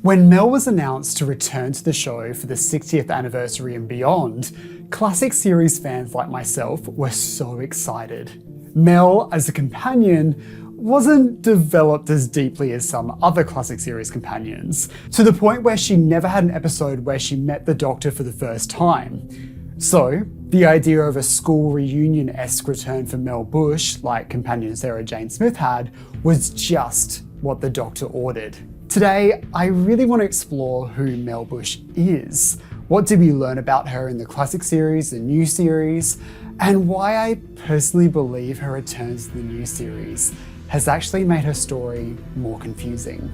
When Mel was announced to return to the show for the 60th anniversary and beyond, classic series fans like myself were so excited. Mel, as a companion, wasn't developed as deeply as some other classic series companions, to the point where she never had an episode where she met the Doctor for the first time. So, the idea of a school reunion-esque return for Mel Bush, like companion Sarah Jane Smith had, was just what the Doctor ordered. Today, I really want to explore who Mel Bush is. What did we learn about her in the classic series, the new series, and why I personally believe her return to the new series has actually made her story more confusing.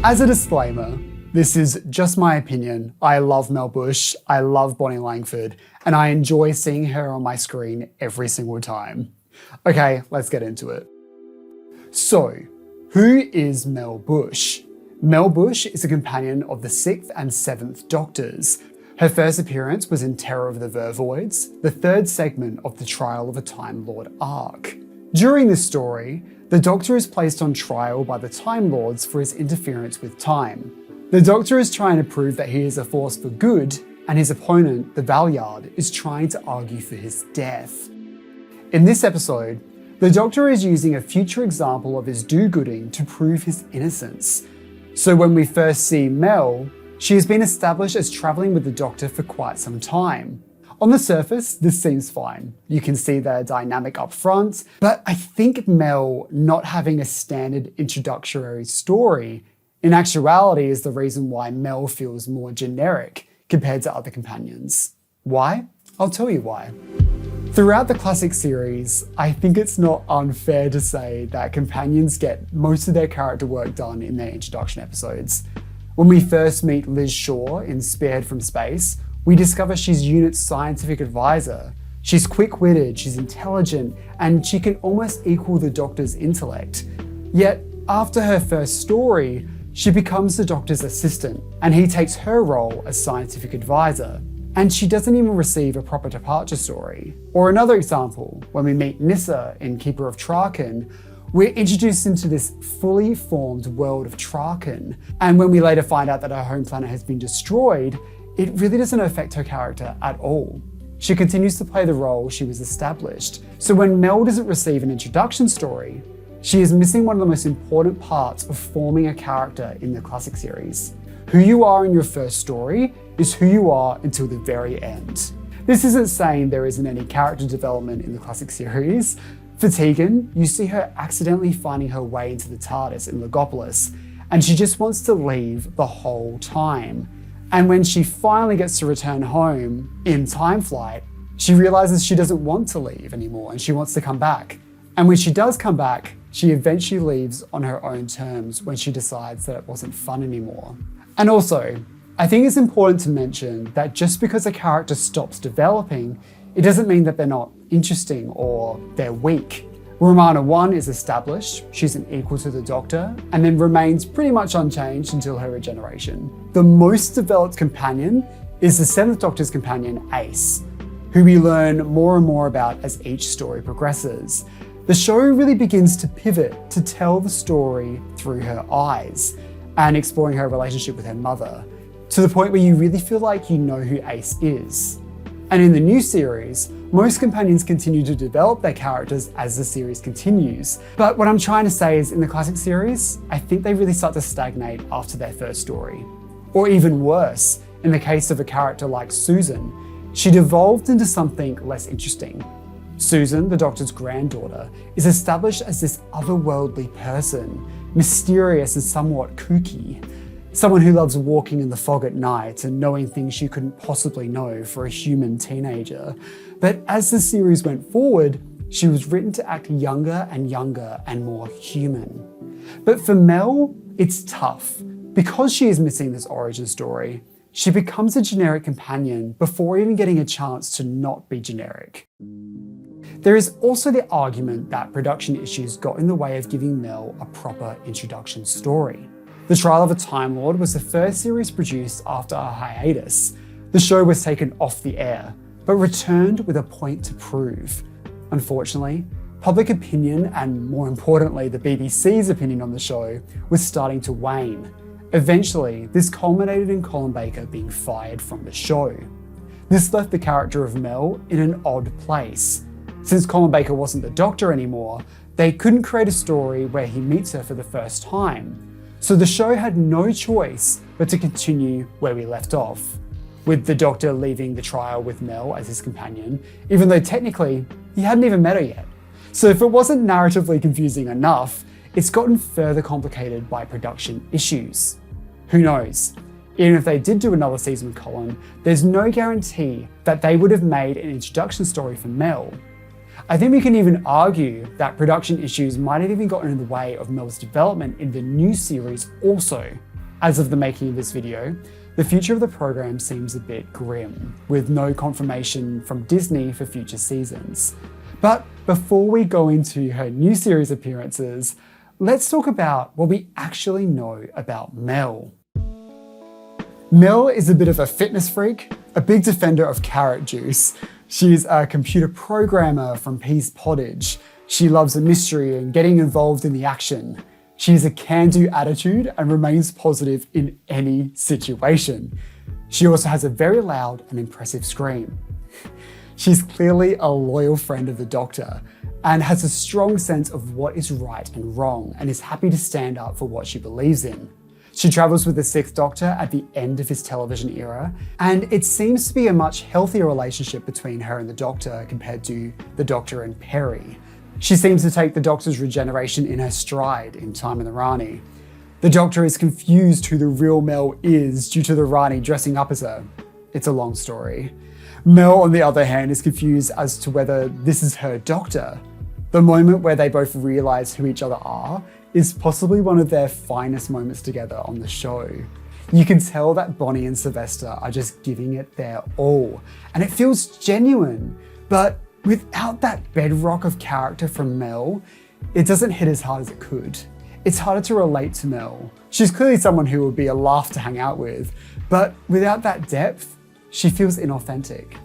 As a disclaimer, this is just my opinion. I love Mel Bush, I love Bonnie Langford, and I enjoy seeing her on my screen every single time. Okay, let's get into it. So, who is Mel Bush? Mel Bush is a companion of the 6th and 7th Doctors. Her first appearance was in Terror of the Vervoids, the 3rd segment of the Trial of a Time Lord arc. During this story, the Doctor is placed on trial by the Time Lords for his interference with time. The Doctor is trying to prove that he is a force for good, and his opponent, the Valeyard, is trying to argue for his death. In this episode, the Doctor is using a future example of his do-gooding to prove his innocence. So when we first see Mel, she has been established as travelling with the Doctor for quite some time. On the surface, this seems fine. You can see their dynamic up front, but I think Mel not having a standard introductory story in actuality is the reason why Mel feels more generic compared to other companions. Why? I'll tell you why. Throughout the classic series, I think it's not unfair to say that companions get most of their character work done in their introduction episodes. When we first meet Liz Shaw in Spearhead from Space, we discover she's Unit's scientific advisor. She's quick-witted, she's intelligent, and she can almost equal the Doctor's intellect. Yet, after her first story, she becomes the Doctor's assistant, and he takes her role as scientific advisor. And she doesn't even receive a proper departure story. Or another example, when we meet Nyssa in Keeper of Traken, we're introduced into this fully formed world of Traken, and when we later find out that her home planet has been destroyed, it really doesn't affect her character at all. She continues to play the role she was established. So when Mel doesn't receive an introduction story, she is missing one of the most important parts of forming a character in the classic series. Who you are in your first story is who you are until the very end. This isn't saying there isn't any character development in the classic series. For Tegan, you see her accidentally finding her way into the TARDIS in Logopolis, and she just wants to leave the whole time. And when she finally gets to return home in Time Flight, she realizes she doesn't want to leave anymore and she wants to come back. And when she does come back, she eventually leaves on her own terms when she decides that it wasn't fun anymore. And also, I think it's important to mention that just because a character stops developing, it doesn't mean that they're not interesting or they're weak. Romana 1 is established, she's an equal to the Doctor, and then remains pretty much unchanged until her regeneration. The most developed companion is the 7th Doctor's companion, Ace, who we learn more and more about as each story progresses. The show really begins to pivot to tell the story through her eyes, and exploring her relationship with her mother, to the point where you really feel like you know who Ace is. And in the new series, most companions continue to develop their characters as the series continues. But what I'm trying to say is in the classic series, I think they really start to stagnate after their first story. Or even worse, in the case of a character like Susan, she devolved into something less interesting. Susan, the Doctor's granddaughter, is established as this otherworldly person, mysterious and somewhat kooky. Someone who loves walking in the fog at night and knowing things you couldn't possibly know for a human teenager. But as the series went forward, she was written to act younger and more human. But for Mel, it's tough. Because she is missing this origin story, she becomes a generic companion before even getting a chance to not be generic. There is also the argument that production issues got in the way of giving Mel a proper introduction story. The Trial of a Time Lord was the first series produced after a hiatus. The show was taken off the air, but returned with a point to prove. Unfortunately, Public opinion, and more importantly, the BBC's opinion on the show, was starting to wane. Eventually, this culminated in Colin Baker being fired from the show. This left the character of Mel in an odd place. Since Colin Baker wasn't the Doctor anymore, they couldn't create a story where he meets her for the first time. So the show had no choice but to continue where we left off, with the Doctor leaving the trial with Mel as his companion, even though technically he hadn't even met her yet. So if it wasn't narratively confusing enough, it's gotten further complicated by production issues. Who knows? Even if they did do another season with Colin, there's no guarantee that they would have made an introduction story for Mel. I think we can even argue that production issues might have even gotten in the way of Mel's development in the new series also. As of the making of this video, the future of the program seems a bit grim, with no confirmation from Disney for future seasons. But before we go into her new series appearances, let's talk about what we actually know about Mel. Mel is a bit of a fitness freak, a big defender of carrot juice. She's a computer programmer from Pease Pottage. She loves a mystery and getting involved in the action. She has a can-do attitude and remains positive in any situation. She also has a very loud and impressive scream. She's clearly a loyal friend of the Doctor and has a strong sense of what is right and wrong and is happy to stand up for what she believes in. She travels with the Sixth Doctor at the end of his television era, and it seems to be a much healthier relationship between her and the Doctor compared to the Doctor and Perry. She seems to take the Doctor's regeneration in her stride in Time in the Rani. The Doctor is confused who the real Mel is due to the Rani dressing up as her. It's a long story. Mel, on the other hand, is confused as to whether this is her Doctor. The moment where they both realise who each other are is possibly one of their finest moments together on the show. You can tell that Bonnie and Sylvester are just giving it their all, and it feels genuine, but without that bedrock of character from Mel, it doesn't hit as hard as it could. It's harder to relate to Mel. She's clearly someone who would be a laugh to hang out with, but without that depth, she feels inauthentic.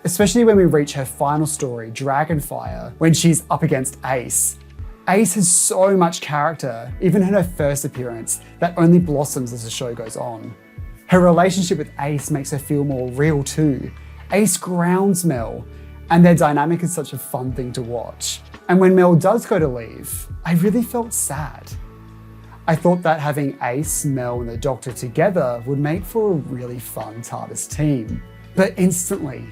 Especially when we reach her final story, Dragonfire, when she's up against Ace. Ace has so much character, even in her first appearance, that only blossoms as the show goes on. Her relationship with Ace makes her feel more real too. Ace grounds Mel, and their dynamic is such a fun thing to watch. And when Mel does go to leave, I really felt sad. I thought that having Ace, Mel, and the Doctor together would make for a really fun TARDIS team. But instantly,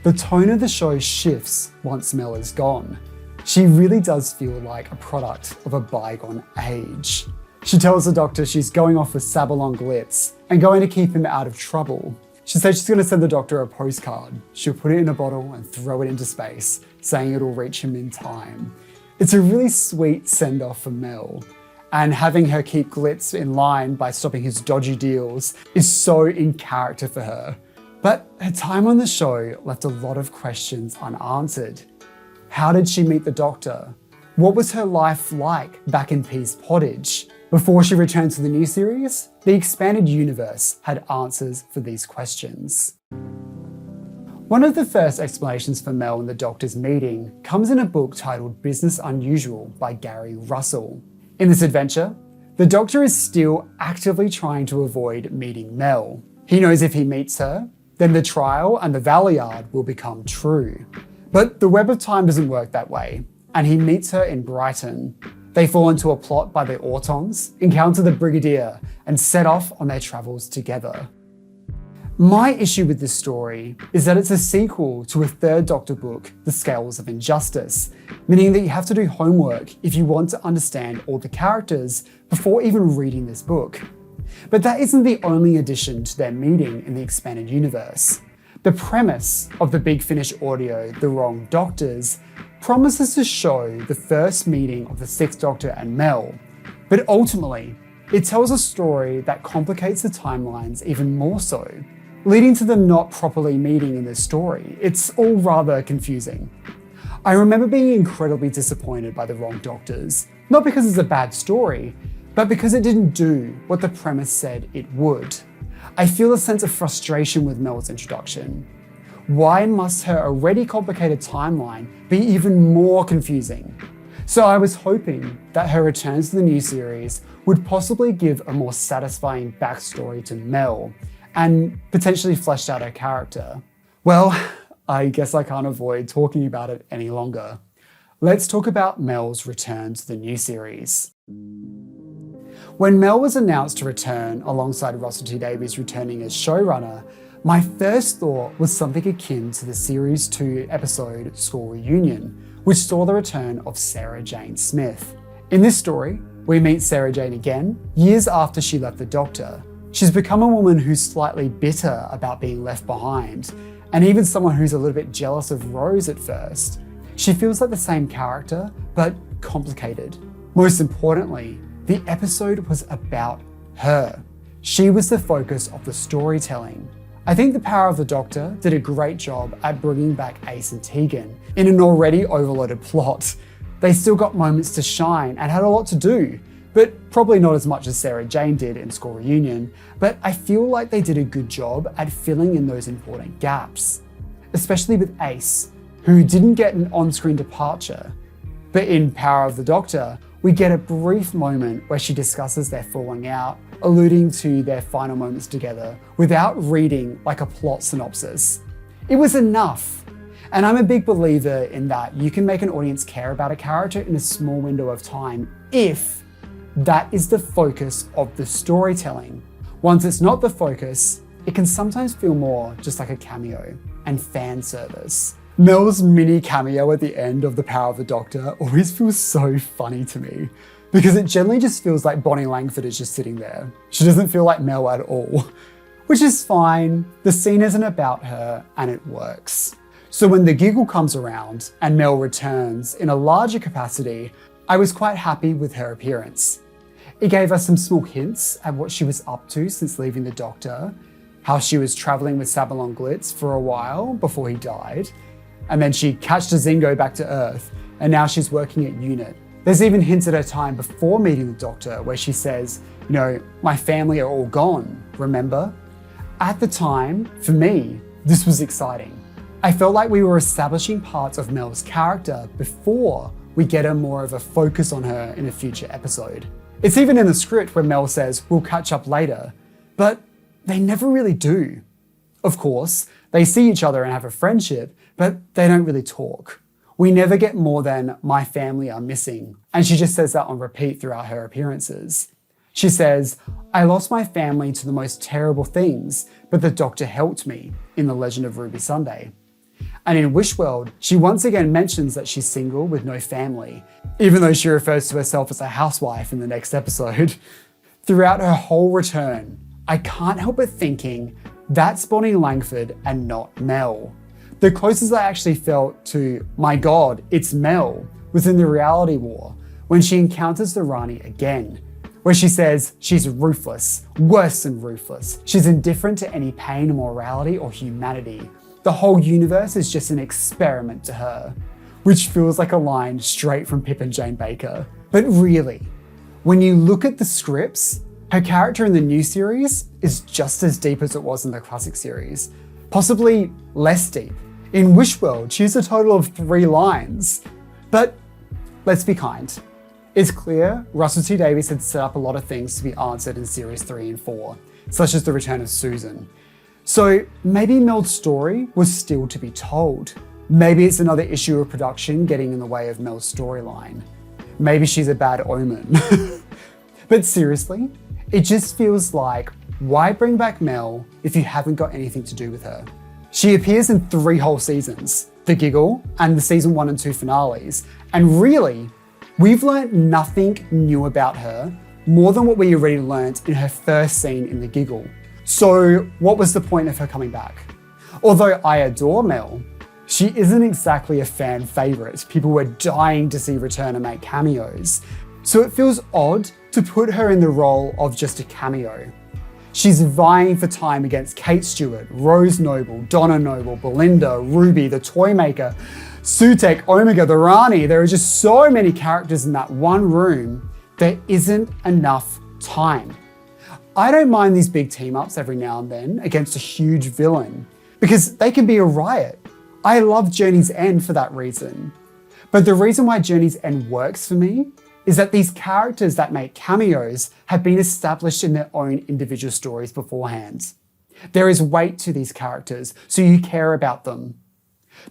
the tone of the show shifts once Mel is gone. She really does feel like a product of a bygone age. She tells the Doctor she's going off with Sabalon Glitz and going to keep him out of trouble. She said she's going to send the Doctor a postcard. She'll put it in a bottle and throw it into space, saying it'll reach him in time. It's a really sweet send-off for Mel. And having her keep Glitz in line by stopping his dodgy deals is so in character for her. But her time on the show left a lot of questions unanswered. How did she meet the Doctor? What was her life like back in Pease Pottage? Before she returned to the new series, the expanded universe had answers for these questions. One of the first explanations for Mel and the Doctor's meeting comes in a book titled Business Unusual by Gary Russell. In this adventure, the Doctor is still actively trying to avoid meeting Mel. He knows if he meets her, then the trial and the Valeyard will become true. But the web of time doesn't work that way, and he meets her in Brighton. They fall into a plot by the Autons, encounter the Brigadier, and set off on their travels together. My issue with this story is that it's a sequel to a third Doctor book, The Scales of Injustice, meaning that you have to do homework if you want to understand all the characters before even reading this book. But that isn't the only addition to their meeting in the expanded universe. The premise of the Big Finish audio, The Wrong Doctors, promises to show the first meeting of the Sixth Doctor and Mel, but ultimately, it tells a story that complicates the timelines even more so, leading to them not properly meeting in this story. It's all rather confusing. I remember being incredibly disappointed by The Wrong Doctors, not because it's a bad story, but because it didn't do what the premise said it would. I feel a sense of frustration with Mel's introduction. why must her already complicated timeline be even more confusing? So I was hoping that her return to the new series would possibly give a more satisfying backstory to Mel and potentially flesh out her character. Well, I guess I can't avoid talking about it any longer. Let's talk about Mel's return to the new series. When Mel was announced to return alongside Russell T Davies returning as showrunner, my first thought was something akin to the Series 2 episode School Reunion, which saw the return of Sarah Jane Smith. In this story, we meet Sarah Jane again, years after she left the Doctor. She's become a woman who's slightly bitter about being left behind, and even someone who's a little bit jealous of Rose at first. She feels like the same character, but complicated. Most importantly, the episode was about her. She was the focus of the storytelling. I think The Power of the Doctor did a great job at bringing back Ace and Tegan in an already overloaded plot. They still got moments to shine and had a lot to do, but probably not as much as Sarah Jane did in School Reunion, but I feel like they did a good job at filling in those important gaps, especially with Ace, who didn't get an on-screen departure. But in Power of the Doctor, we get a brief moment where she discusses their falling out, alluding to their final moments together without reading like a plot synopsis. It was enough. And I'm a big believer in that you can make an audience care about a character in a small window of time if that is the focus of the storytelling. Once it's not the focus, it can sometimes feel more just like a cameo and fan service. Mel's mini cameo at the end of The Power of the Doctor always feels so funny to me because it generally just feels like Bonnie Langford is just sitting there. She doesn't feel like Mel at all, which is fine. The scene isn't about her and it works. So when the giggle comes around and Mel returns in a larger capacity, I was quite happy with her appearance. It gave us some small hints at what she was up to since leaving the Doctor, how she was traveling with Sabalon Glitz for a while before he died, and then she catched a Zingo back to Earth, and now she's working at UNIT. There's even hints at her time before meeting the Doctor where she says, my family are all gone, remember? At the time, for me, this was exciting. I felt like we were establishing parts of Mel's character before we get more of a focus on her in a future episode. It's even in the script where Mel says, we'll catch up later, but they never really do. Of course, they see each other and have a friendship, but they don't really talk. We never get more than my family are missing, and she just says that on repeat throughout her appearances. She says, I lost my family to the most terrible things, but the Doctor helped me in The Legend of Ruby Sunday. And in Wishworld, she once again mentions that she's single with no family, even though she refers to herself as a housewife in the next episode. Throughout her whole return, I can't help but thinking, that's Bonnie Langford and not Mel. The closest I actually felt to, my God, it's Mel, was in the Reality War, when she encounters the Rani again, where she says she's ruthless, worse than ruthless. She's indifferent to any pain, morality, or humanity. The whole universe is just an experiment to her, which feels like a line straight from Pip and Jane Baker. But really, when you look at the scripts, her character in the new series is just as deep as it was in the classic series, possibly less deep. In Wishworld, she has a total of 3 lines. But let's be kind. It's clear Russell T Davies had set up a lot of things to be answered in series 3 and 4, such as the return of Susan. So maybe Mel's story was still to be told. Maybe it's another issue of production getting in the way of Mel's storyline. Maybe she's a bad omen. But seriously, it just feels like, why bring back Mel if you haven't got anything to do with her? She appears in 3 whole seasons, The Giggle and the season 1 and 2 finales, and really, we've learnt nothing new about her more than what we already learnt in her first scene in The Giggle. So what was the point of her coming back? Although I adore Mel, she isn't exactly a fan favourite. People were dying to see return and make cameos. So it feels odd to put her in the role of just a cameo. She's vying for time against Kate Stewart, Rose Noble, Donna Noble, Belinda, Ruby, the Toymaker, Sutek, Omega, the Rani. There are just so many characters in that one room. There isn't enough time. I don't mind these big team-ups every now and then against a huge villain, because they can be a riot. I love Journey's End for that reason. But the reason why Journey's End works for me is that these characters that make cameos have been established in their own individual stories beforehand. There is weight to these characters, so you care about them.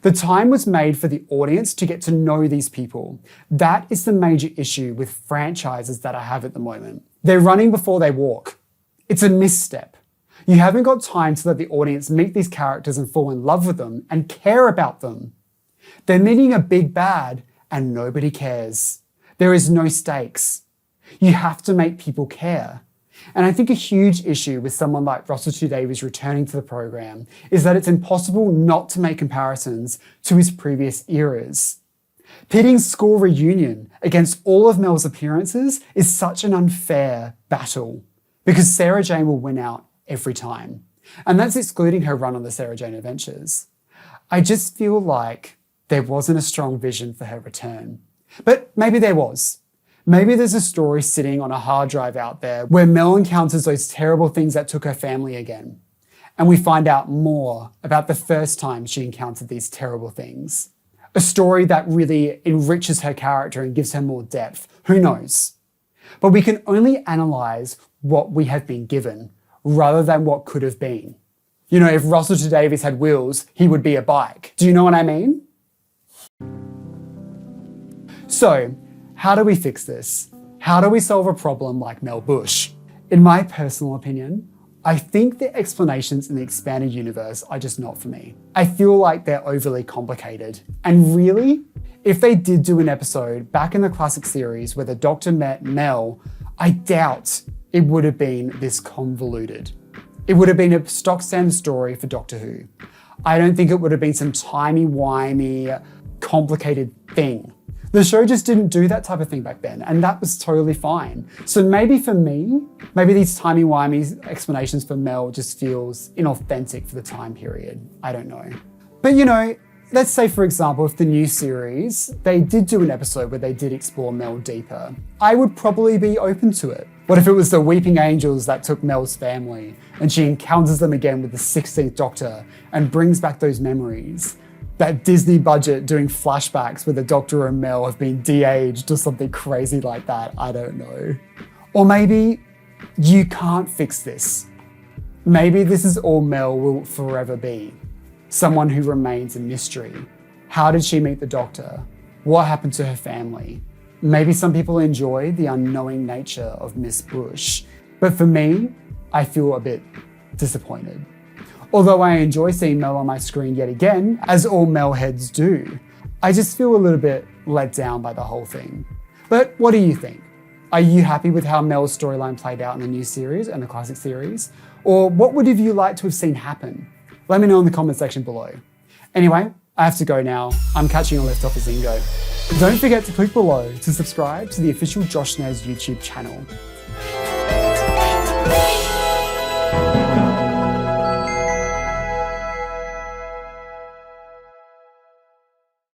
The time was made for the audience to get to know these people. That is the major issue with franchises that I have at the moment. They're running before they walk. It's a misstep. You haven't got time to let the audience meet these characters and fall in love with them and care about them. They're meeting a big bad and nobody cares. There is no stakes. You have to make people care. And I think a huge issue with someone like Russell T Davies returning to the program is that it's impossible not to make comparisons to his previous eras. Pitting School Reunion against all of Mel's appearances is such an unfair battle because Sarah Jane will win out every time. And that's excluding her run on the Sarah Jane Adventures. I just feel like there wasn't a strong vision for her return. But maybe there was. Maybe there's a story sitting on a hard drive out there where Mel encounters those terrible things that took her family again. And we find out more about the first time she encountered these terrible things. A story that really enriches her character and gives her more depth. Who knows? But we can only analyse what we have been given rather than what could have been. You know, if Russell T Davies had wheels, he would be a bike. Do you know what I mean? So, how do we fix this? How do we solve a problem like Mel Bush? In my personal opinion, I think the explanations in the expanded universe are just not for me. I feel like they're overly complicated. And really, if they did do an episode back in the classic series where the Doctor met Mel, I doubt it would have been this convoluted. It would have been a stock standard story for Doctor Who. I don't think it would have been some timey-wimey, complicated thing. The show just didn't do that type of thing back then, and that was totally fine. So maybe for me, maybe these timey-wimey explanations for Mel just feels inauthentic for the time period. I don't know. But you know, let's say for example, if the new series, they did do an episode where they did explore Mel deeper, I would probably be open to it. What if it was the Weeping Angels that took Mel's family, and she encounters them again with the 16th Doctor and brings back those memories? That Disney budget doing flashbacks where the Doctor and Mel have been de-aged or something crazy like that, I don't know. Or maybe you can't fix this. Maybe this is all Mel will forever be. Someone who remains a mystery. How did she meet the Doctor? What happened to her family? Maybe some people enjoy the unknowing nature of Miss Bush. But for me, I feel a bit disappointed. Although I enjoy seeing Mel on my screen yet again, as all Mel heads do, I just feel a little bit let down by the whole thing. But what do you think? Are you happy with how Mel's storyline played out in the new series and the classic series? Or what would have you liked to have seen happen? Let me know in the comment section below. Anyway, I have to go now. I'm catching a lift off a Zingo. Don't forget to click below to subscribe to the official Josh Nares YouTube channel.